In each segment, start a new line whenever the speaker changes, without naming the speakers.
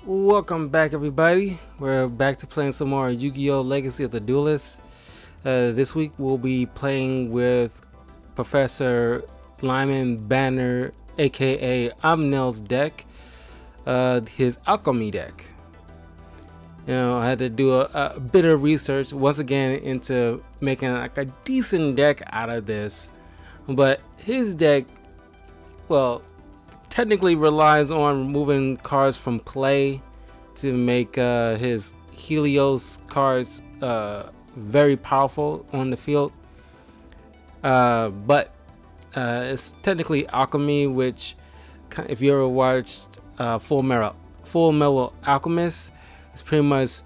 Welcome back, everybody. We're back to playing some more Yu-Gi-Oh! Legacy of the Duelist. This week we'll be playing with Professor Lyman Banner, aka Amnel's deck, his alchemy deck. I had to do a bit of research once again into making like a decent deck out of this. But his deck, well, technically relies on removing cards from play to make his Helios cards very powerful on the field. But it's technically alchemy, which, if you ever watched Full Metal Alchemist, it's pretty much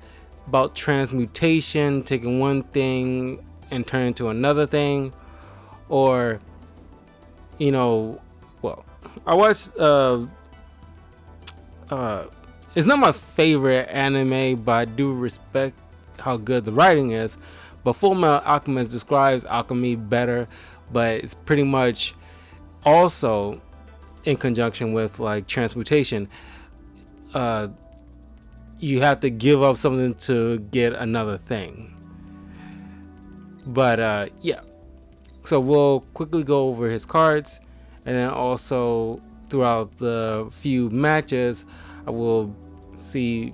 about transmutation, taking one thing and turning into another thing. Or, well, I watched it's not my favorite anime, but I do respect how good the writing is. But Full Metal Alchemist describes alchemy better, but it's pretty much also in conjunction with like transmutation. You have to give up something to get another thing. But yeah, so we'll quickly go over his cards, and then also throughout the few matches I will see,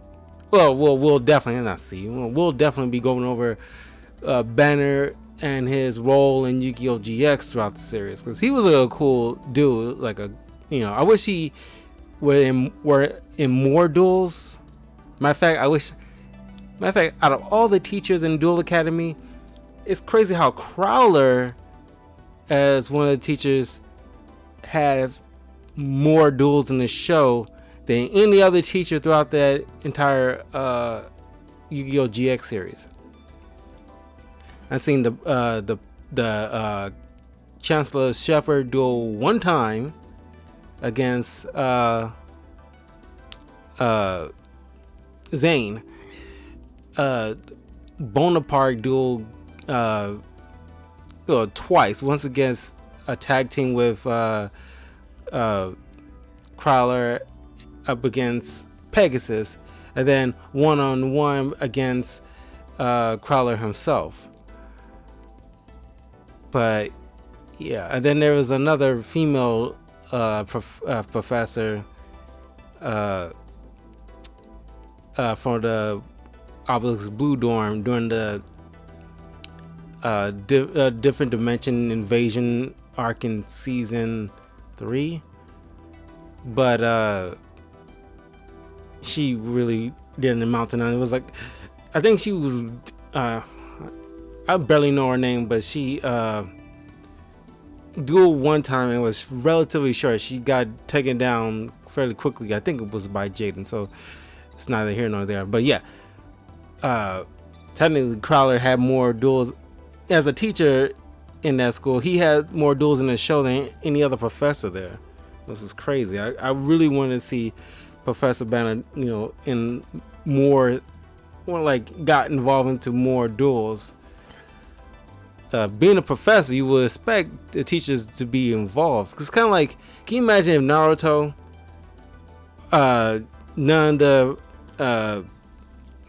we'll definitely not see, we'll definitely be going over Banner and his role in Yu-Gi-Oh! GX throughout the series, because he was a cool dude. I wish he were in more duels. Matter of fact, out of all the teachers in Duel Academy, it's crazy how Crowler, as one of the teachers, have more duels in the show than any other teacher throughout that entire Yu-Gi-Oh! GX series. I've seen the Chancellor Shepard duel one time against Zane. Bonaparte duel twice. Once against a tag team with Crowler up against Pegasus, and then one-on-one against Crowler himself. But yeah, and then there was another female professor for the Obelisk Blue Dorm during the different dimension invasion arc in season 3, but she really didn't amount to nothing. It was like, I think she was I barely know her name, but she dueled one time and was relatively short. She got taken down fairly quickly. I think it was by Jaden, so it's neither here nor there. But yeah, technically Crowler had more duels as a teacher in that school. He had more duels in the show than any other professor there. This is crazy. I really want to see Professor Banner, in more, got involved into more duels. Being a professor, you would expect the teachers to be involved. It's kind of like, can you imagine if Naruto, none of the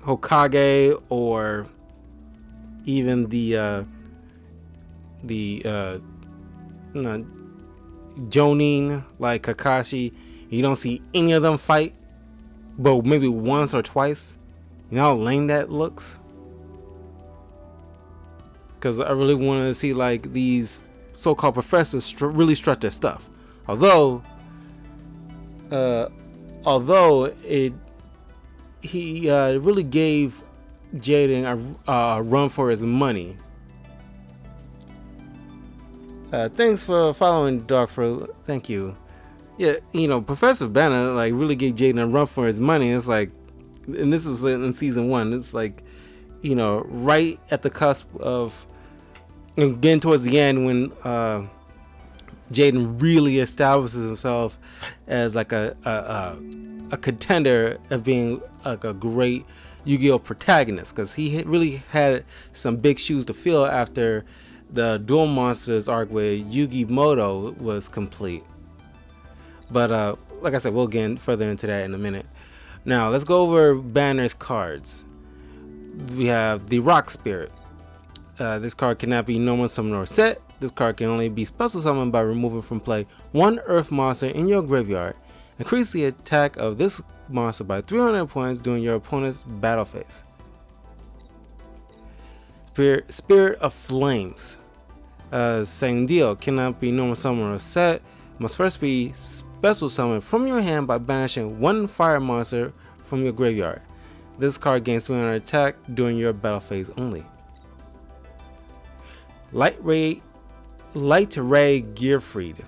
Hokage, or even the Jonin, like Kakashi, you don't see any of them fight, but maybe once or twice? You know how lame that looks? Because I really wanted to see like these so-called professors really strut their stuff. Although he really gave Jaden a run for his money. Thanks for following, Darkfruit. Thank you. Yeah, Professor Banner really gave Jaden a run for his money. It's like, and this was in season 1. It's like, right at the cusp of getting towards the end, when Jaden really establishes himself as like a contender of being like a great Yu-Gi-Oh! Protagonist, because he really had some big shoes to fill after the Duel Monsters arc with Yugi Moto was complete. But like I said, we'll get further into that in a minute. Now let's go over Banner's cards. We have the Rock Spirit. This card cannot be normal summoned or set. This card can only be special summoned by removing from play one Earth monster in your graveyard. Increase the attack of this monster by 300 points during your opponent's battle phase. Spirit of Flames. Same deal, cannot be normal summoned or set. Must first be special summoned from your hand by banishing one fire monster from your graveyard. This card gains 300 attack during your battle phase only. Light Ray Gearfried.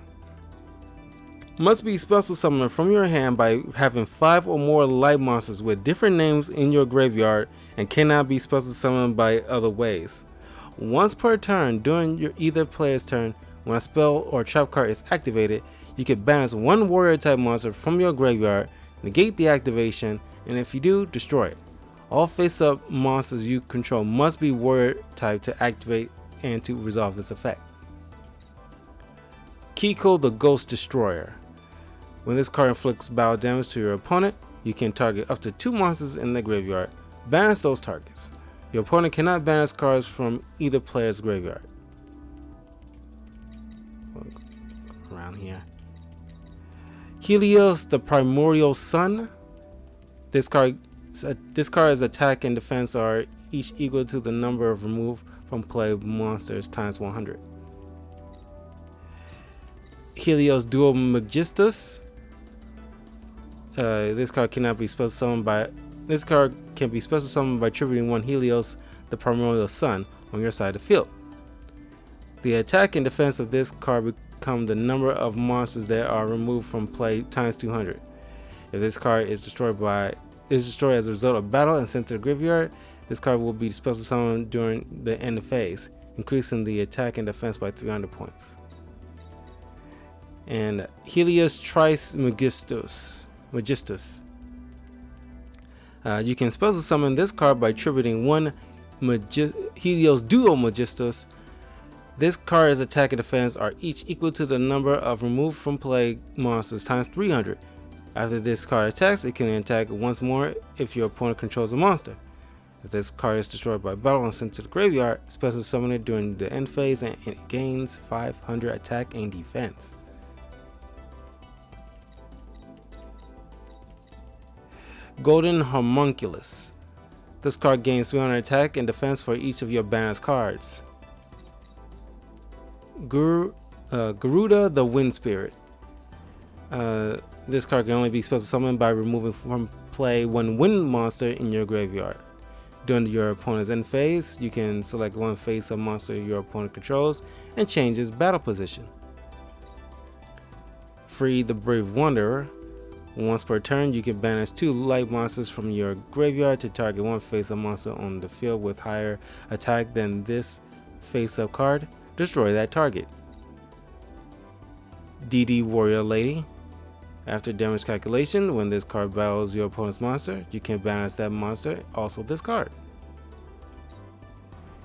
Must be special summoned from your hand by having 5 or more light monsters with different names in your graveyard and cannot be special summoned by other ways. Once per turn during either player's turn, when a spell or trap card is activated, you can banish one warrior type monster from your graveyard, negate the activation, and if you do, destroy it. All face-up monsters you control must be warrior type to activate and to resolve this effect. Kiko the Ghost Destroyer. When this card inflicts battle damage to your opponent, you can target up to 2 monsters in the graveyard. Banish those targets. Your opponent cannot banish cards from either player's graveyard. Around here. Helios the Primordial Sun. This card's attack and defense are each equal to the number of removed from play monsters times 100. Helios Dual Magistus. This card cannot be special summoned by. This card can be special summoned by tributing one Helios the Primordial Sun on your side of the field. The attack and defense of this card become the number of monsters that are removed from play times 200. If this card is destroyed as a result of battle and sent to the graveyard, this card will be special summoned during the end phase, increasing the attack and defense by 300 points. And Helios Trice Magistus. You can special summon this card by tributing one Helios Duo Magistus. This card's attack and defense are each equal to the number of removed from play monsters times 300. After this card attacks, it can attack once more if your opponent controls a monster. If this card is destroyed by battle and sent to the graveyard, special summon it during the end phase and it gains 500 attack and defense. Golden Homunculus. This card gains 300 attack and defense for each of your Banner's cards. Garuda the Wind Spirit. This card can only be special summoned by removing from play one wind monster in your graveyard. During your opponent's end phase, you can select one face-up monster your opponent controls and change its battle position. Free the Brave Wanderer. Once per turn, you can banish 2 light monsters from your graveyard to target one face-up monster on the field with higher attack than this face-up card. Destroy that target. DD Warrior Lady. After damage calculation, when this card battles your opponent's monster, you can banish that monster, also this card.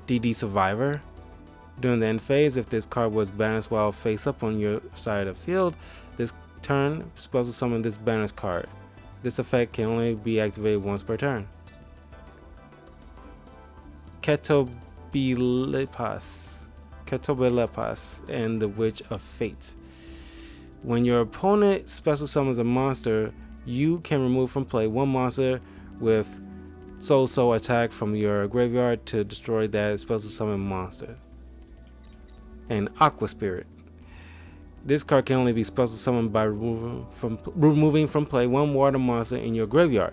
DD Survivor. During the end phase, if this card was banished while face up on your side of the field, this turn special summon this banished card. This effect can only be activated once per turn. Ketobelepas and the Witch of Fate. When your opponent special summons a monster, you can remove from play one monster with so attack from your graveyard to destroy that special summon monster. And Aqua Spirit. This card can only be special summoned by removing from play one water monster in your graveyard.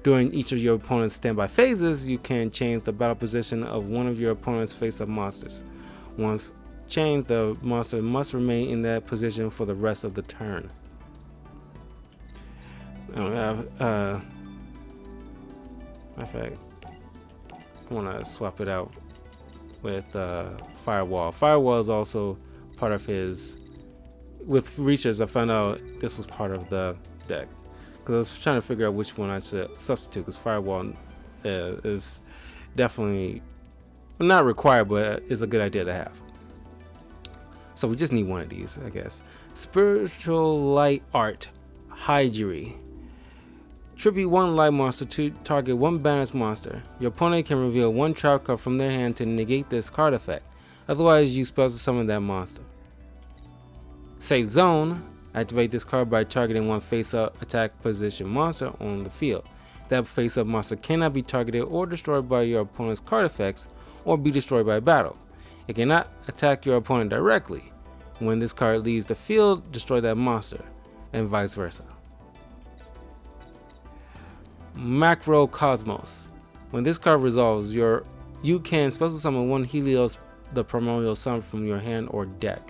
During each of your opponent's standby phases, you can change the battle position of one of your opponent's face-up monsters. Once changed, the monster must remain in that position for the rest of the turn. In fact, I want to swap it out with Firewall. Firewall is also part of his. With Reaches, I found out this was part of the deck because I was trying to figure out which one I should substitute, because Firewall is definitely not required, but is a good idea to have. So we just need one of these, I guess. Spiritual Light Art Hydri. Tribute one light monster to target one balanced monster. Your opponent can reveal one trap card from their hand to negate this card effect. Otherwise, you special summon that monster. Safe Zone. Activate this card by targeting one face-up attack position monster on the field. That face-up monster cannot be targeted or destroyed by your opponent's card effects or be destroyed by battle. It cannot attack your opponent directly. When this card leaves the field, destroy that monster, and vice versa. Macrocosmos. When this card resolves, you can special summon one Helios the Primordial Sun from your hand or deck.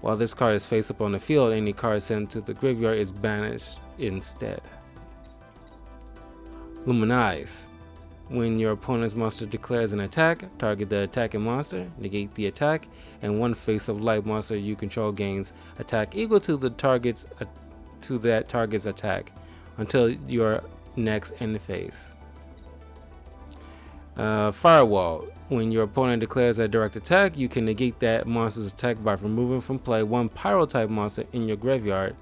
While this card is face up on the field, any card sent to the graveyard is banished instead. Luminize. When your opponent's monster declares an attack, target the attacking monster, negate the attack, and one face-up light monster you control gains attack equal to that target's attack until your next end phase. Firewall. When your opponent declares a direct attack, you can negate that monster's attack by removing from play one Pyro type monster in your graveyard.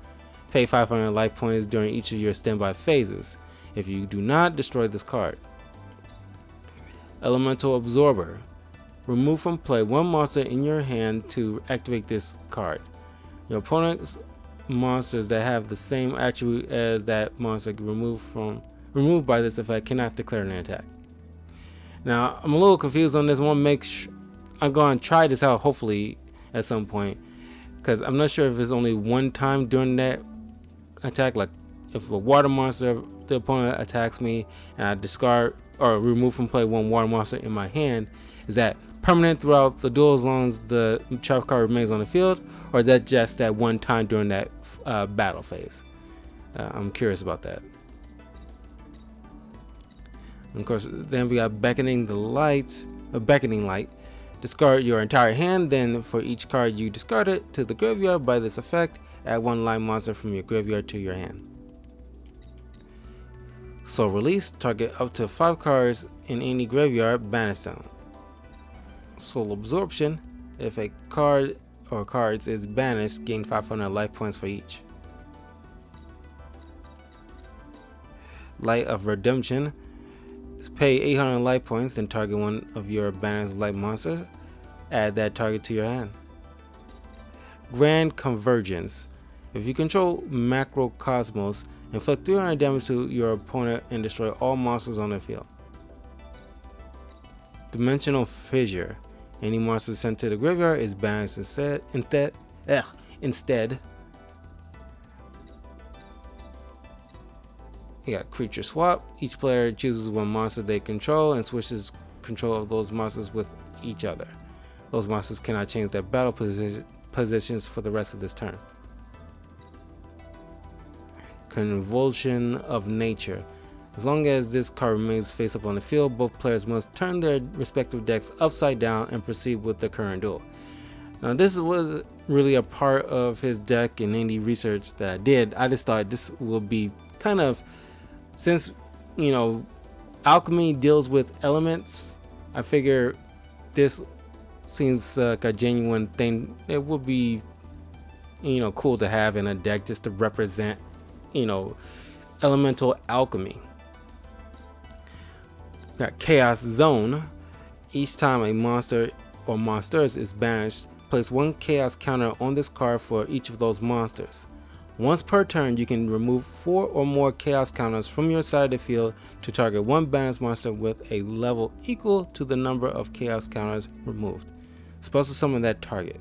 Pay 500 life points during each of your standby phases. If you do not, destroy this card. Elemental Absorber. Remove from play one monster in your hand to activate this card. Your opponent's monsters that have the same attribute as that monster removed by this effect cannot declare an attack. Now, I'm a little confused on this one. I'm going to try this out hopefully at some point, because I'm not sure if it's only one time during that attack. Like if a water monster, the opponent attacks me and I discard or remove from play one water monster in my hand, is that permanent throughout the duel as long as the trap card remains on the field, or is that just that one time during that battle phase? I'm curious about that. And of course, then we got Beckoning Light. Discard your entire hand, then for each card you discard it to the graveyard by this effect, add one light monster from your graveyard to your hand. Soul Release. Target up to 5 cards in any graveyard, banish them. Soul Absorption. If a card or cards is banished, gain 500 life points for each. Light of Redemption. Pay 800 life points, then target one of your banished light monsters. Add that target to your hand. Grand Convergence. If you control Macrocosmos, inflict 300 damage to your opponent and destroy all monsters on the field. Dimensional Fissure. Any monster sent to the graveyard is banished instead. You got Creature Swap. Each player chooses one monster they control and switches control of those monsters with each other. Those monsters cannot change their battle positions for the rest of this turn. Convulsion of Nature. As long as this card remains face up on the field, both players must turn their respective decks upside down and proceed with the current duel. Now, this was really a part of his deck and any research that I did. I just thought this will be kind of, since alchemy deals with elements, I figure this seems like a genuine thing. It would be cool to have in a deck just to represent elemental alchemy. Got Chaos Zone. Each time a monster or monsters is banished, place one chaos counter on this card for each of those monsters. Once per turn, you can remove 4 or more chaos counters from your side of the field to target one banished monster with a level equal to the number of chaos counters removed. Special summon that target.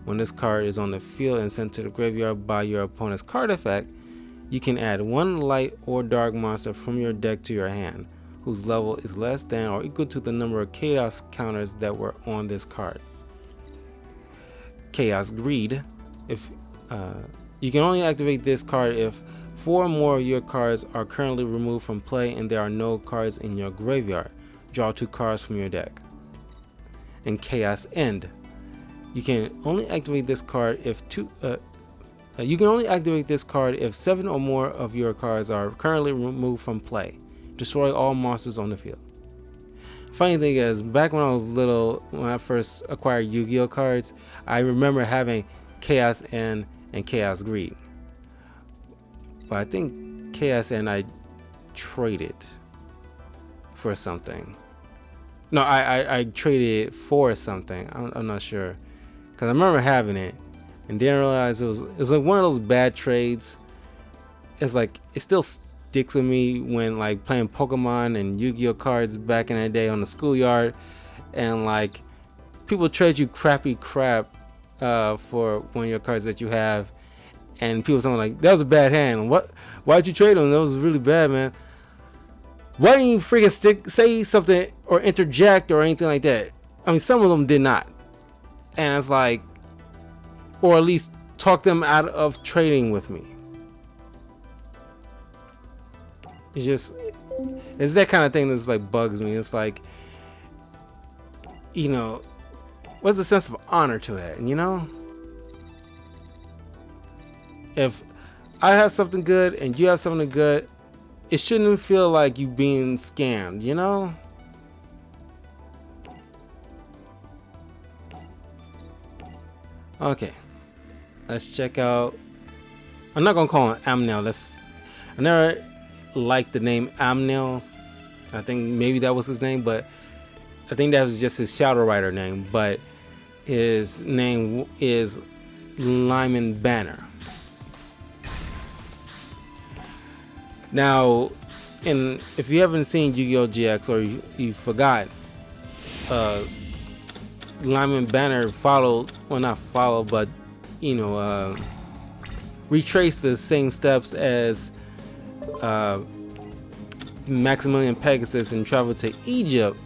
When this card is on the field and sent to the graveyard by your opponent's card effect, you can add one light or dark monster from your deck to your hand, whose level is less than or equal to the number of chaos counters that were on this card. Chaos Greed. You can only activate this card if 4 or more of your cards are currently removed from play and there are no cards in your graveyard. Draw 2 cards from your deck. And Chaos End. You can only activate this card if 7 or more of your cards are currently removed from play. Destroy all monsters on the field. Funny thing is, back when I was little, when I first acquired Yu-Gi-Oh cards, I remember having Chaos End and Chaos Greed. But I think Chaos End I traded for something. No, I traded it for something. I'm not sure, because I remember having it and didn't realize it was like one of those bad trades. It's like it still sticks with me when like playing Pokemon and Yu-Gi-Oh cards back in the day on the schoolyard, and like people trade you crappy crap for one of your cards that you have, and people telling like that was a bad hand. Why'd you trade them? That was really bad, man. Why didn't you freaking say something or interject or anything like that? I mean, some of them did not, and it's like, or at least talk them out of trading with me. It's that kind of thing that's like bugs me. It's like, you know, what's the sense of honor to that? You know, if I have something good and you have something good, it shouldn't feel like you being scammed, you know? Okay, let's check out. I'm not gonna call him Amnel. I never liked the name Amnel. I think maybe that was his name, but I think that was just his Shadow Rider name. But his name is Lyman Banner. Now, and if you haven't seen Yu-Gi-Oh! GX, or you forgot, Lyman Banner but you know, retraced the same steps as Maximilian Pegasus and traveled to Egypt.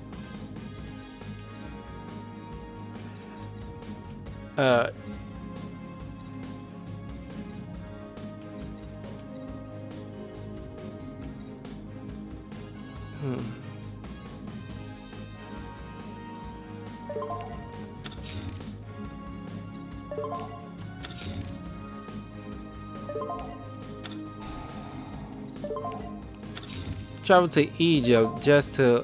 Traveled to Egypt just to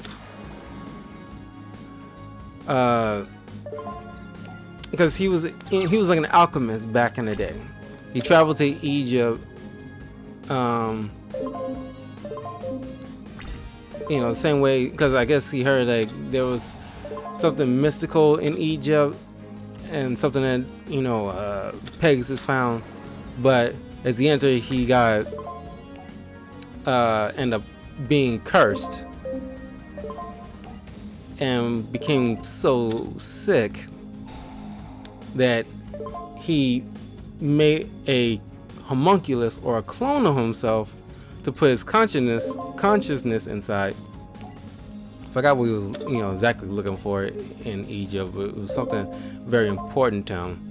because he was like an alchemist back in the day. He traveled to Egypt, you know, the same way, because I guess he heard like there was something mystical in Egypt and something that, you know, Pegasus found. But as he entered, he got ended up being cursed and became so sick that he made a homunculus, or a clone of himself, to put his consciousness inside. Forgot what he was, you know, exactly looking for in Egypt, but it was something very important to him.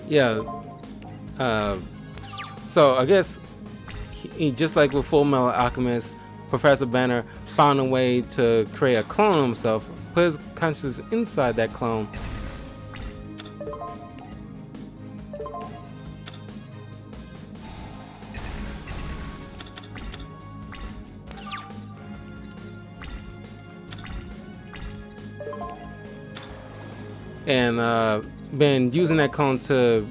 Yeah, so I guess he, just like with Full Metal Alchemist, Professor Banner found a way to create a clone of himself, put his consciousness inside that clone, and been using that clone to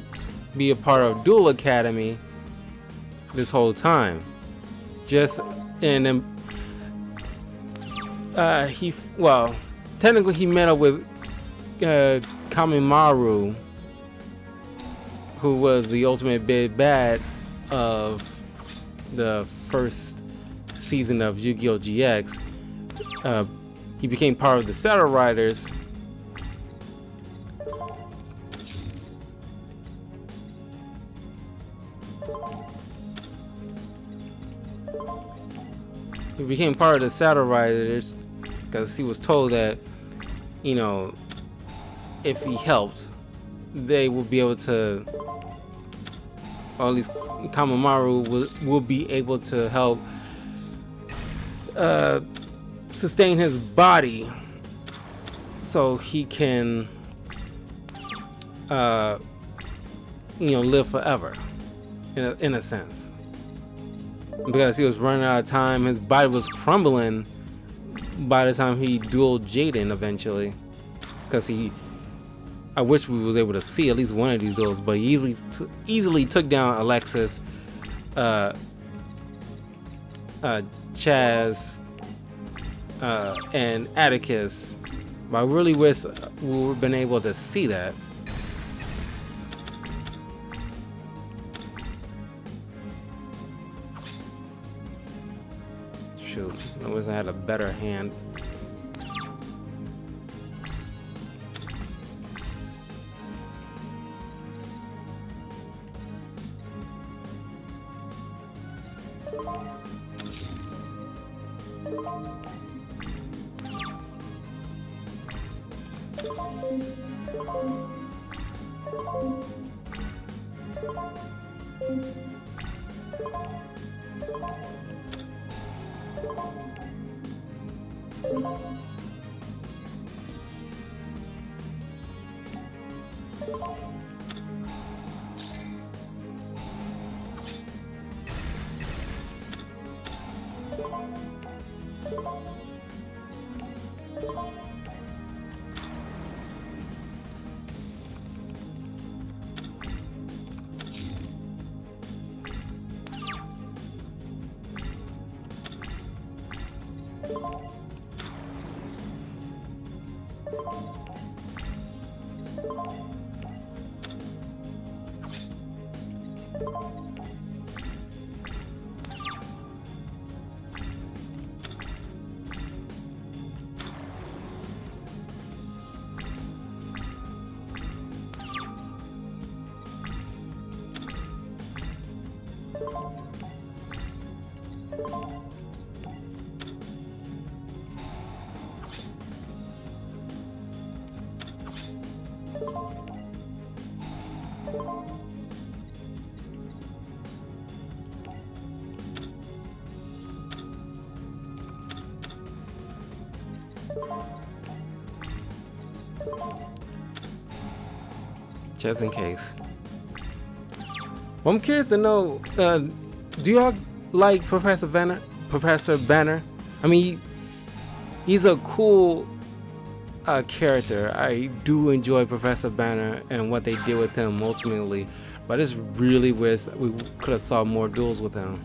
be a part of Duel Academy this whole time. And then technically he met up with Kamimaru, who was the ultimate big bad of the first season of Yu-Gi-Oh! GX, he became part of the Shadow Riders. He became part of the Shadow Riders because he was told that, you know, if he helped, they will be able to, or at least Kamamaru will be able to help sustain his body so he can, you know, live forever, in a sense. Because he was running out of time, his body was crumbling by the time he dueled Jaden eventually. Because I wish we was able to see at least one of these duels, but he easily took down Alexis, Chaz, and Atticus. But I really wish we would have been able to see that. Shoot, I wish I had a better hand. Just in case. Well, I'm curious to know, do y'all like Professor Banner? Professor Banner? I mean, he's a cool character. I do enjoy Professor Banner and what they did with him ultimately, but I just really wish we could have saw more duels with him.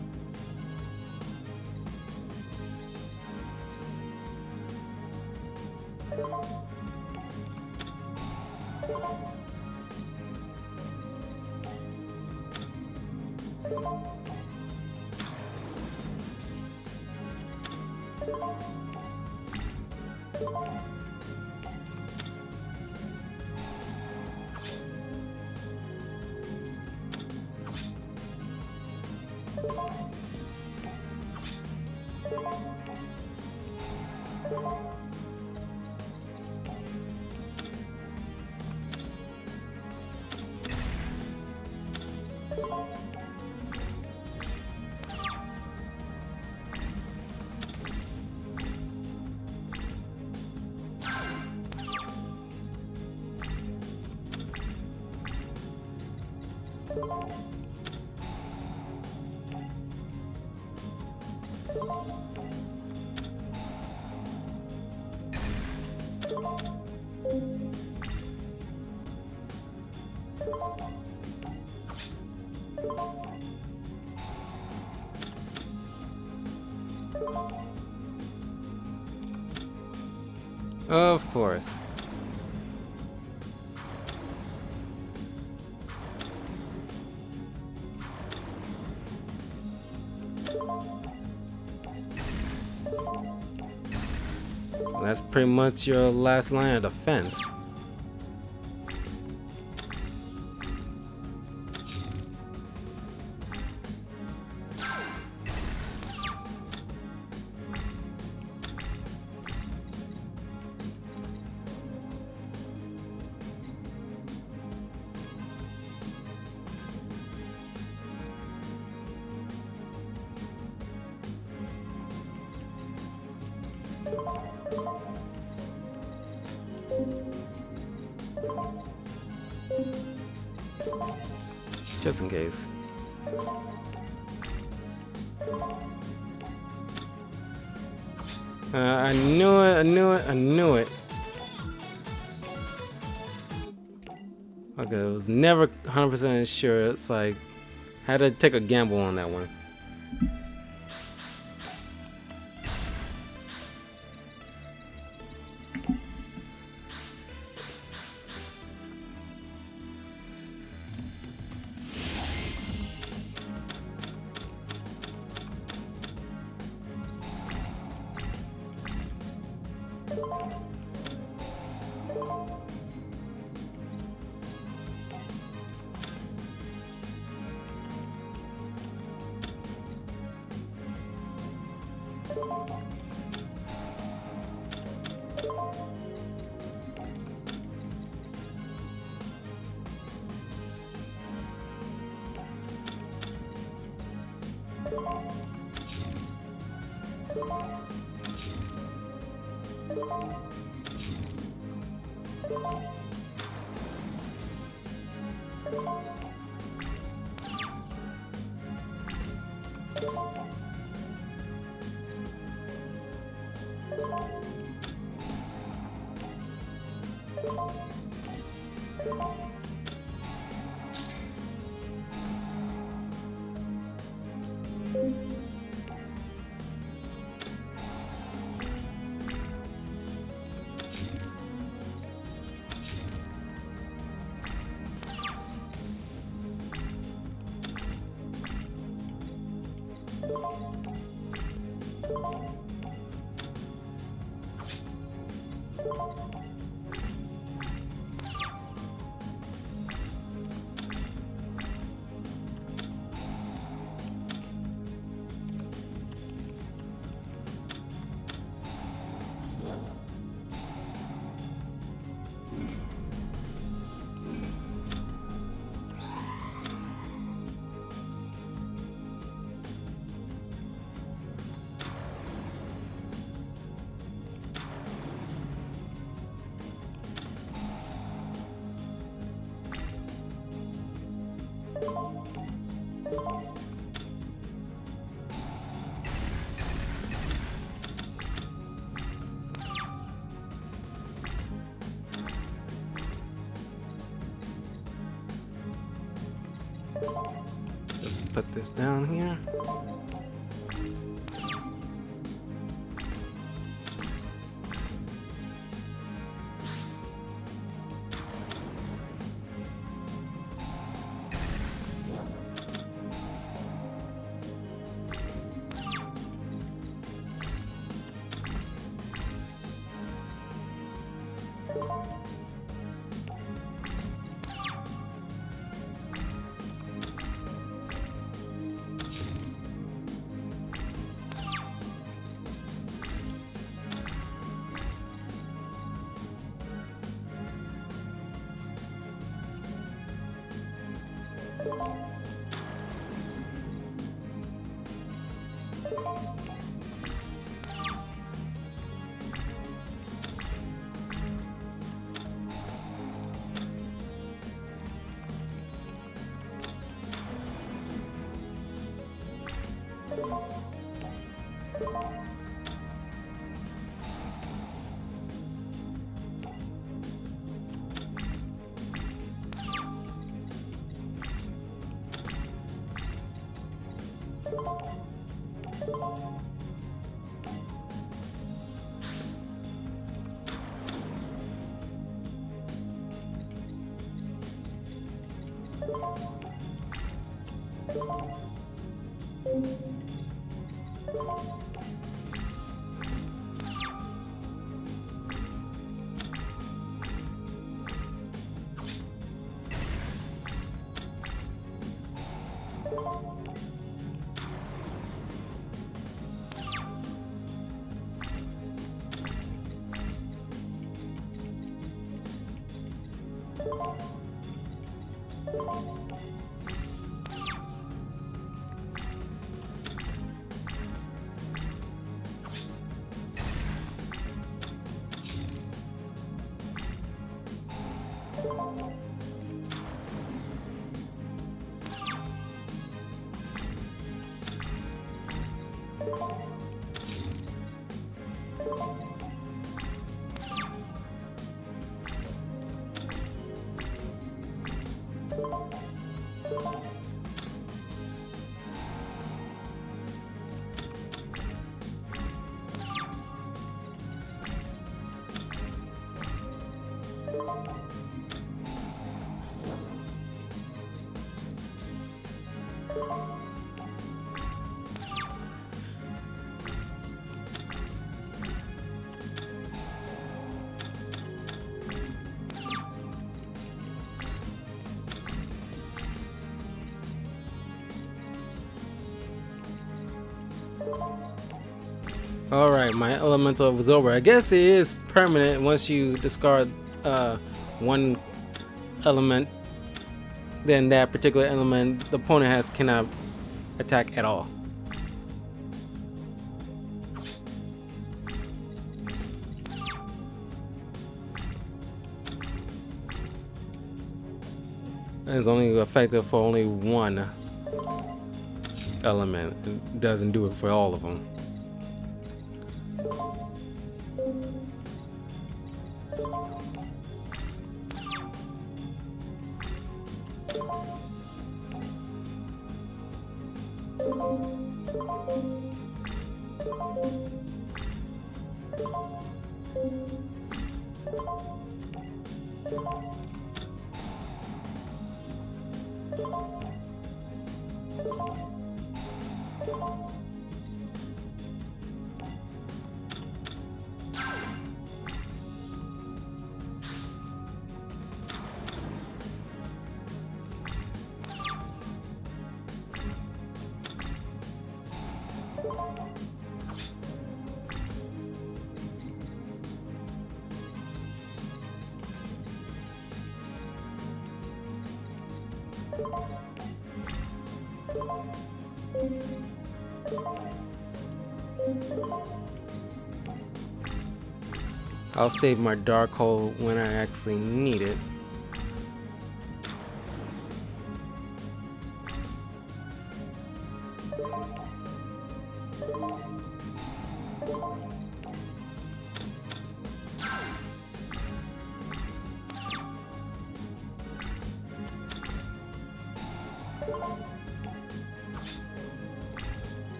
Of course. That's pretty much your last line of defense. Just in case. I knew it, I knew it, I knew it. Okay, it was never 100% sure. It's like, had to take a gamble on that one. Let's put this down here. Alright, my elemental was over. I guess it is permanent once you discard one element. Then that particular element the opponent cannot attack at all. And it's only effective for only one element. It doesn't do it for all of them. I'll save my dark hole when I actually need it.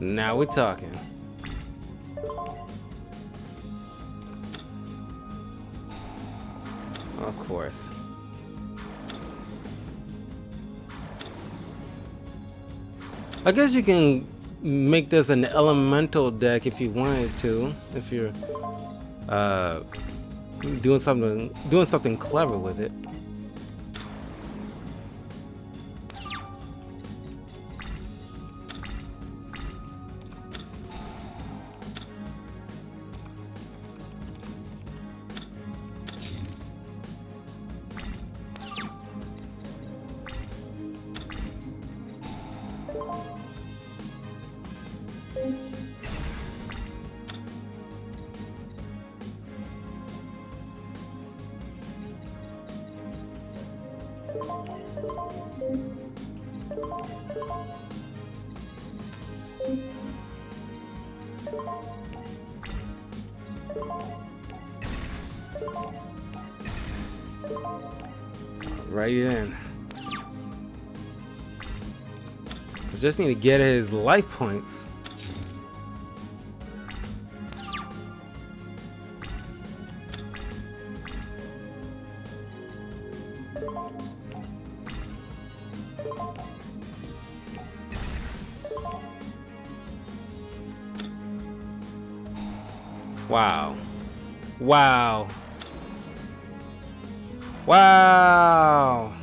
Now we're talking. Of course. I guess you can make this an elemental deck if you wanted to, if you're doing something clever with it. right in. I just need to get his life points. Wow. Wow. Wow.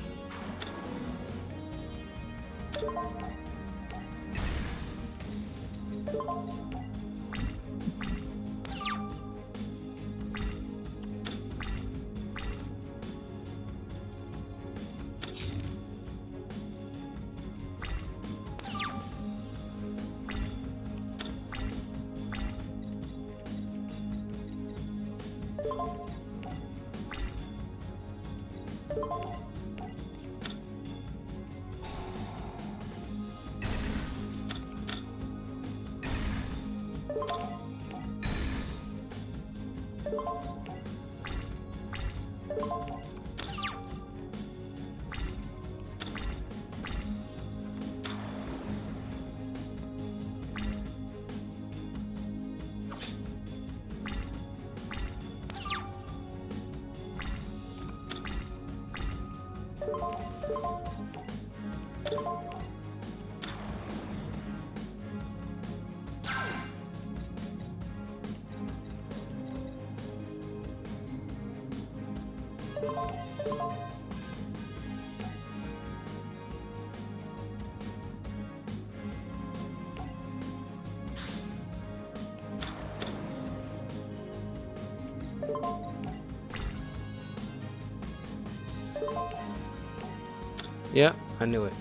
Yeah, I knew it.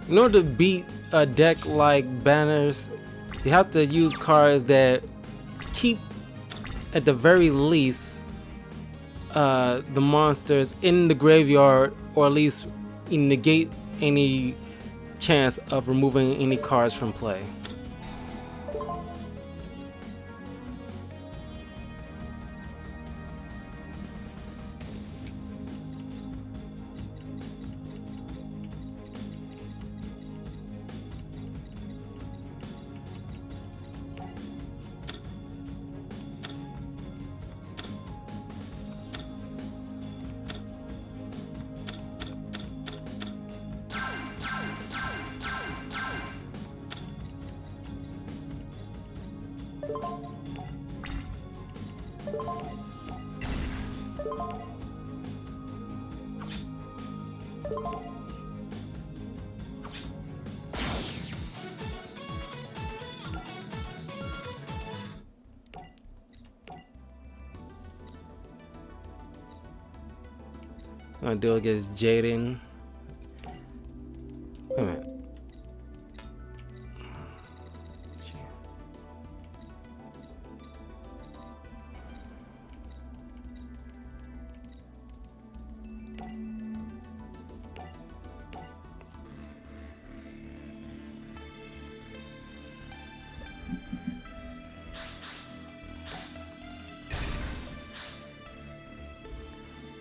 In order to beat a deck like Banners, you have to use cards that keep, at the very least, the monsters in the graveyard, or at least negate any chance of removing any cards from play. I'm gonna do it against Jaden. Wait a minute.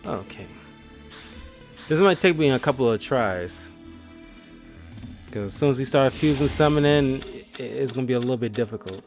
Okay. This might take me a couple of tries, because as soon as he starts fusing summoning, it's gonna be a little bit difficult.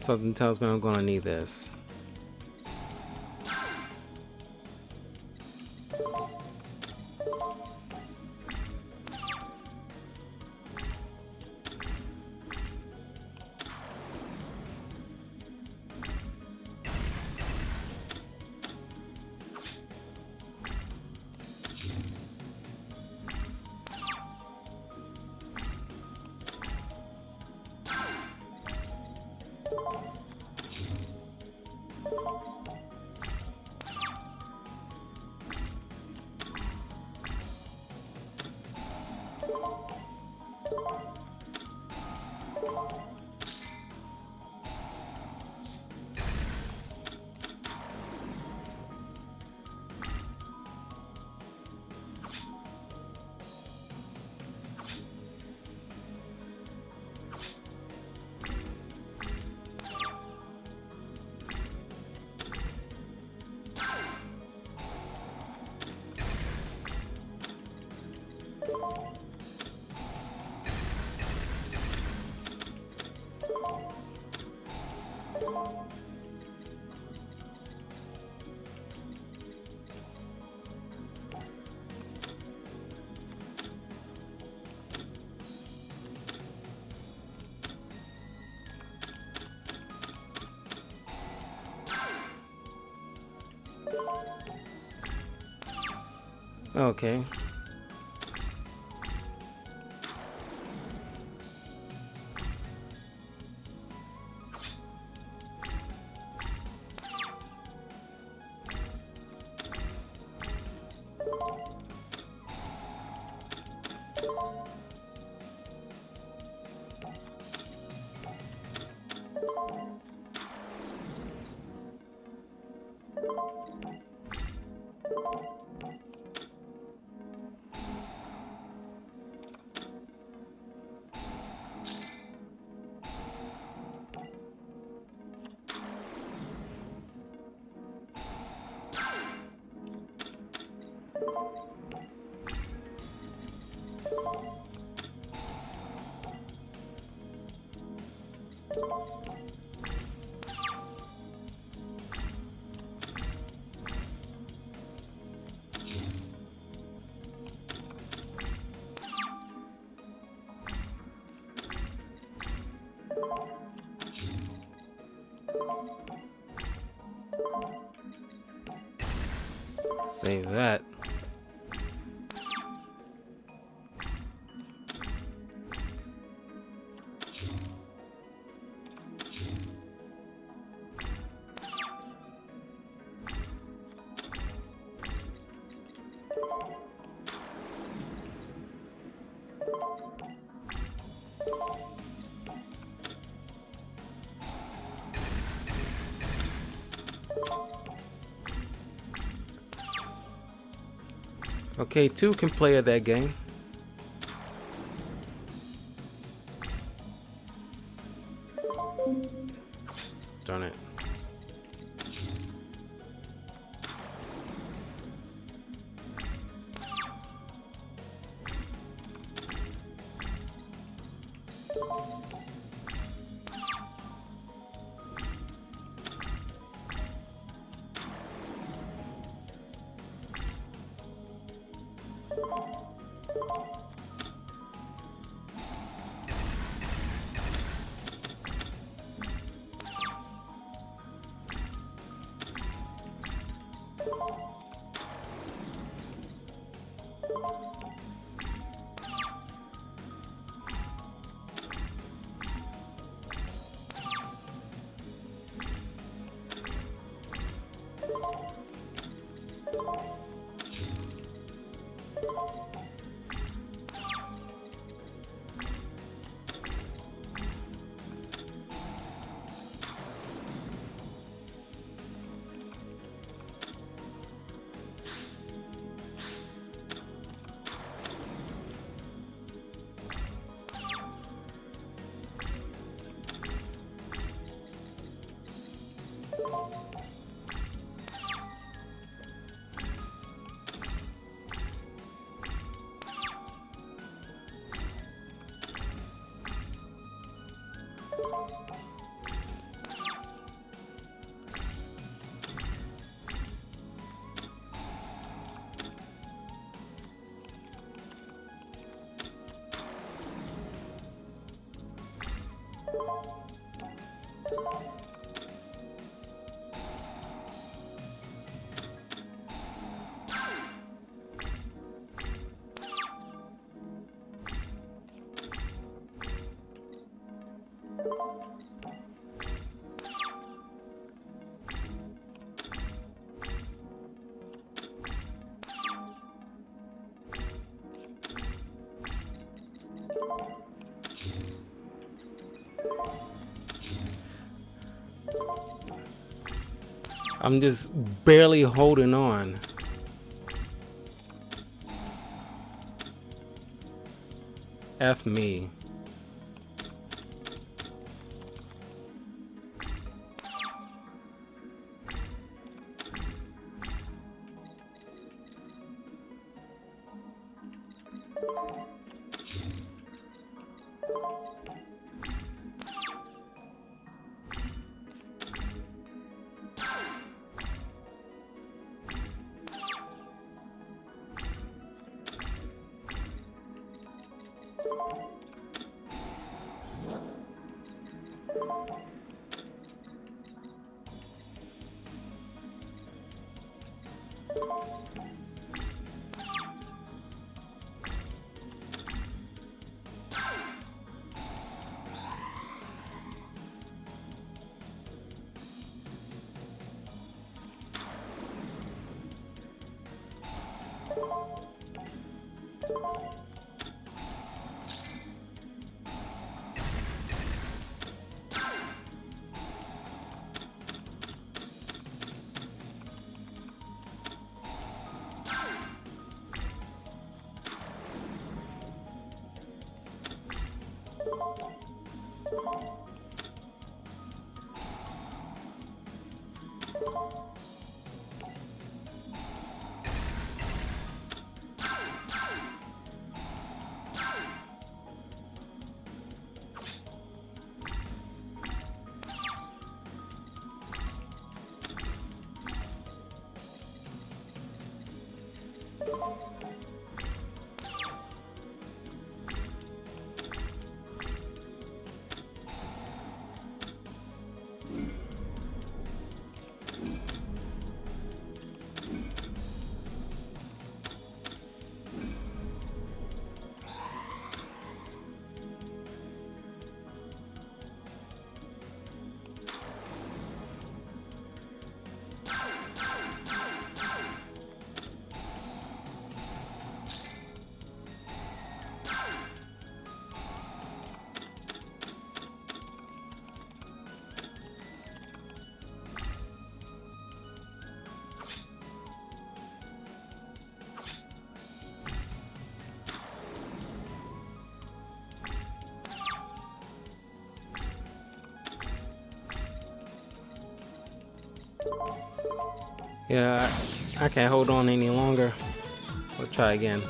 Something tells me I'm gonna need this. Okay. Save that. Okay, 2 can play at that game. Darn it. I'm just barely holding on. F me. Yeah, I can't hold on any longer. We'll try again.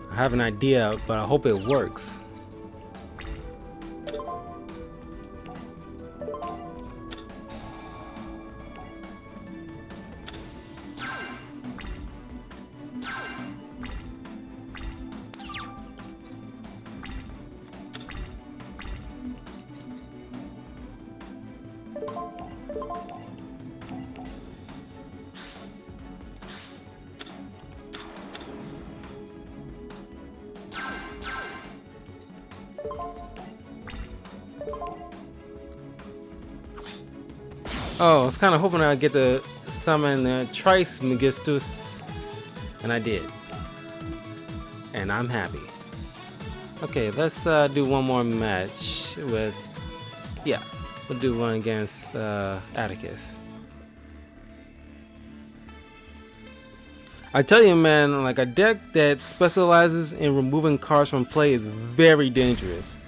I have an idea, but I hope it works. Oh, I was kind of hoping I'd get to summon Trice Megistus, and I did. And I'm happy. Okay, let's do one more match with... Yeah, we'll do one against Atticus. I tell you, man, like a deck that specializes in removing cards from play is very dangerous.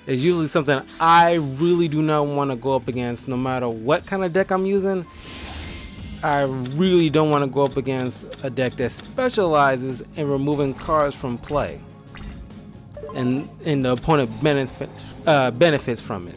It's usually something I really do not want to go up against, no matter what kind of deck I'm using. I really don't want to go up against a deck that specializes in removing cards from play, and the opponent benefits from it.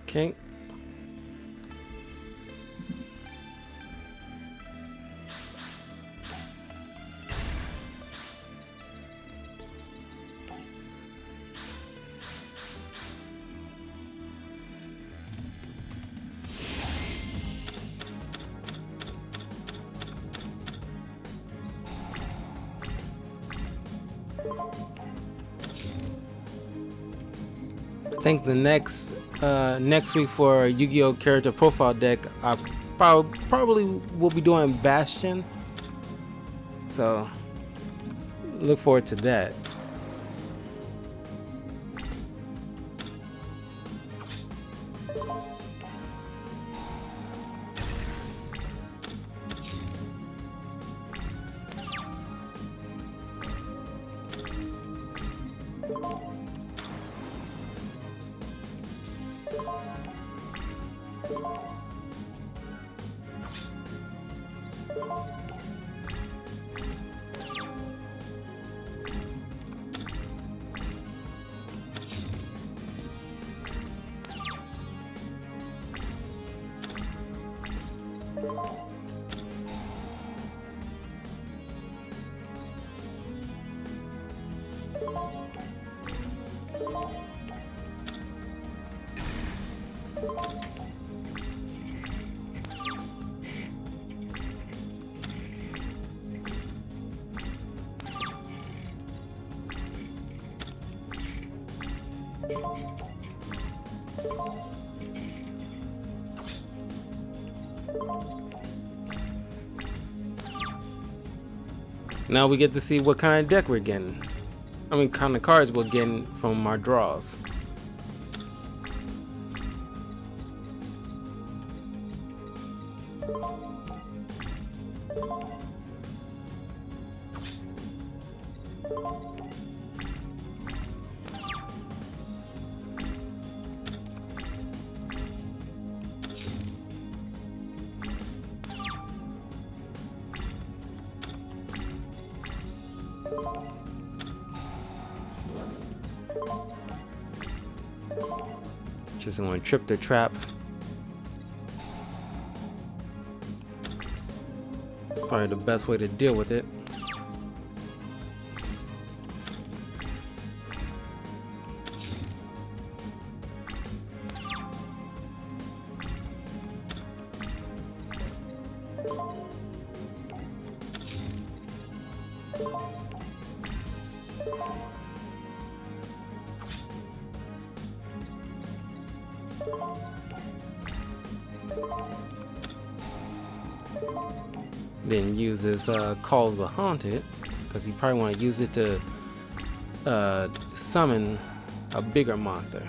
Okay. I think the next week for Yu-Gi-Oh! Character Profile deck, I probably will be doing Bastion. So look forward to that. Now we get to see what kind of deck we're getting. I mean, kind of cards we're getting from our draws. Just going to trip the trap. Probably the best way to deal with it. Then use this Call of the Haunted, because you probably want to use it to summon a bigger monster.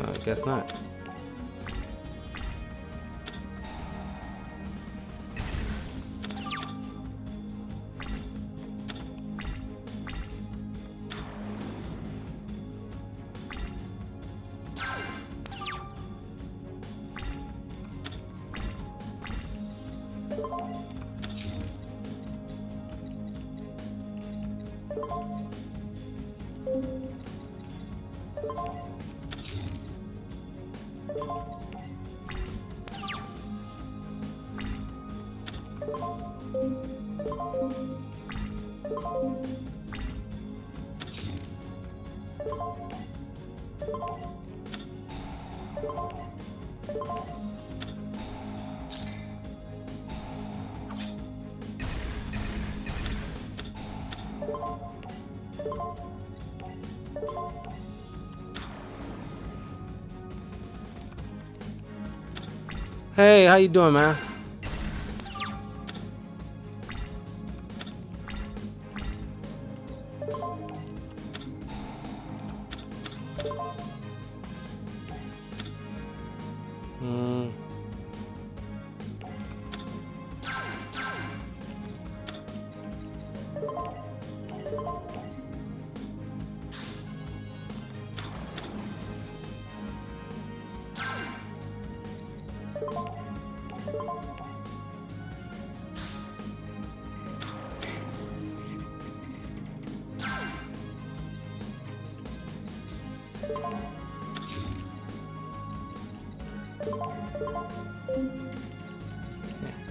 I guess not. Hey, how you doing, man?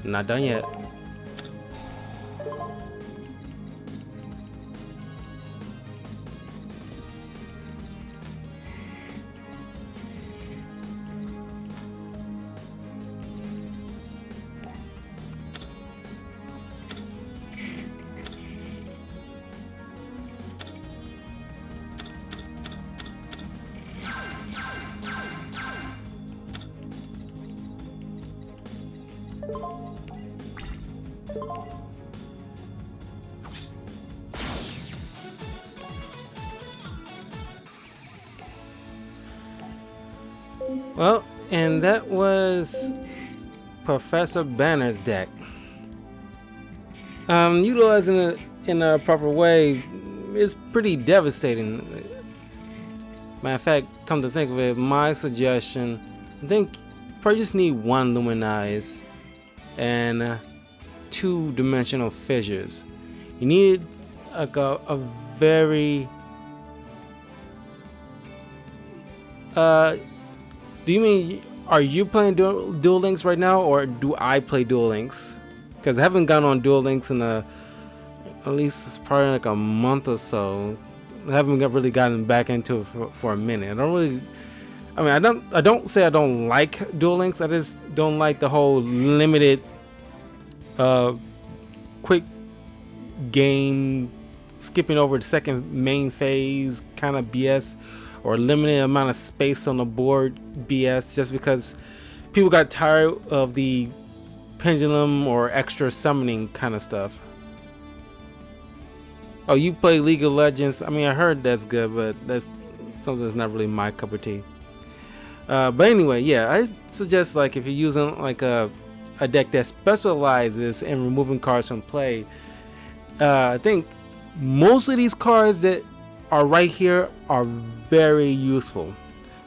Not done yet. Well, and that was Professor Banner's deck. Utilizing it in a proper way is pretty devastating. Matter of fact, come to think of it, my suggestion, I think you probably just need one Luminize and 2 dimensional fissures. You need like a very do you mean, are you playing Duel Links right now, or do I play Duel Links? Because I haven't gone on Duel Links in at least it's probably like a month or so. I haven't really gotten back into it for a minute. I don't say I don't like Duel Links. I just don't like the whole limited, quick game, skipping over the second main phase kind of BS. Or limited amount of space on the board BS, just because people got tired of the pendulum or extra summoning kind of stuff. Oh, you play League of Legends? I mean, I heard that's good, but that's something that's not really my cup of tea. But anyway, yeah, I suggest, like, if you're using like a deck that specializes in removing cards from play, I think most of these cards that are right here are very useful.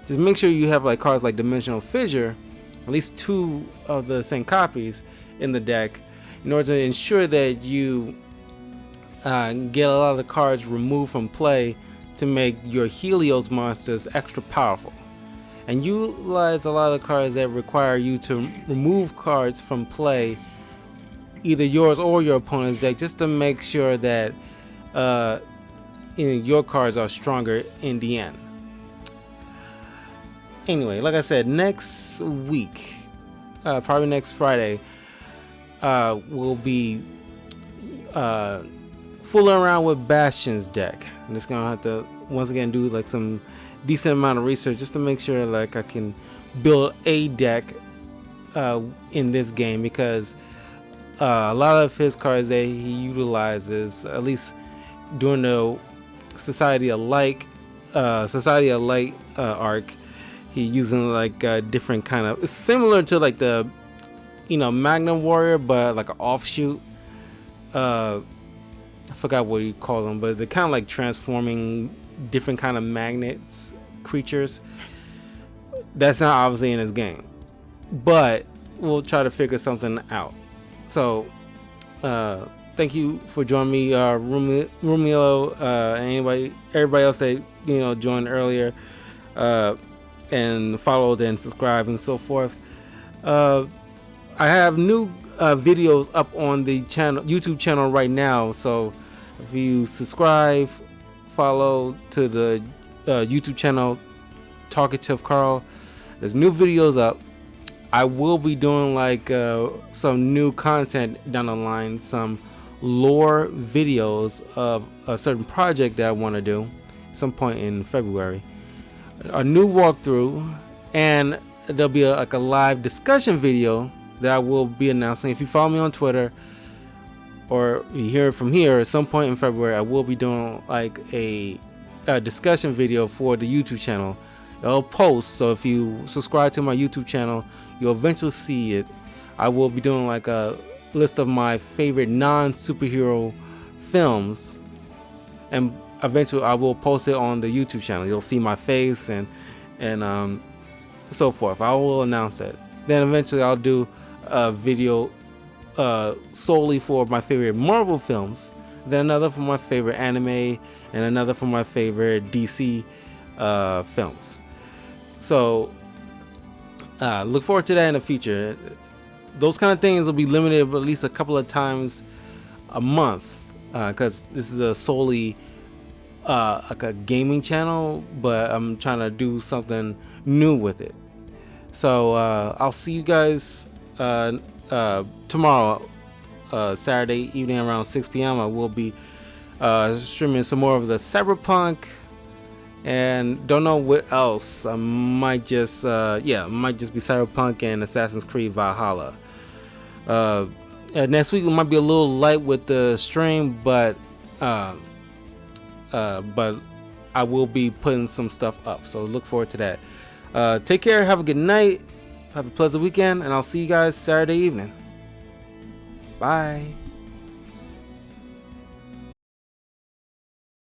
Just make sure you have like cards like Dimensional Fissure, at least 2 of the same copies in the deck, in order to ensure that you get a lot of the cards removed from play to make your Helios monsters extra powerful. And utilize a lot of the cards that require you to remove cards from play, either yours or your opponent's deck, just to make sure that your cards are stronger in the end. Anyway, like I said, next week, probably next Friday, we'll be fooling around with Bastion's deck. I'm just gonna have to once again do like some decent amount of research just to make sure like I can build a deck in this game, because a lot of his cards that he utilizes, at least during the Society of Light arc, he using like different kind of, it's similar to like the Magnum Warrior, but like an offshoot. I forgot what you call them, but they're kind of like transforming different kind of magnets creatures. That's not obviously in this game, but we'll try to figure something out. So thank you for joining me, Romeo, and everybody else that joined earlier, and followed and subscribed and so forth. I have new videos up on the YouTube channel right now, so if you subscribe, follow to the YouTube channel Talkative Carl, there's new videos up. I will be doing like some new content down the line, some lore videos of a certain project that I want to do some point in February, a new walkthrough, and there'll be like a live discussion video that I will be announcing. If you follow me on Twitter or you hear it from here, at some point in February I will be doing like a discussion video for the YouTube channel. I'll post, so if you subscribe to my YouTube channel, you'll eventually see it. I will be doing like a list of my favorite non-superhero films, and eventually I will post it on the YouTube channel. You'll see my face and so forth. I will announce that. Then eventually I'll do a video solely for my favorite Marvel films, then another for my favorite anime, and another for my favorite DC films. So look forward to that in the future. those kind of things will be limited at least a couple of times a month, because this is a solely like a gaming channel, but I'm trying to do something new with it. So I'll see you guys tomorrow, Saturday evening around 6 p.m. I will be streaming some more of the Cyberpunk, and don't know what else. I might just might just be Cyberpunk and Assassin's Creed Valhalla. Next week it might be a little light with the stream, but I will be putting some stuff up, so look forward to that. Take care, have a good night, have a pleasant weekend, and I'll see you guys Saturday evening. Bye.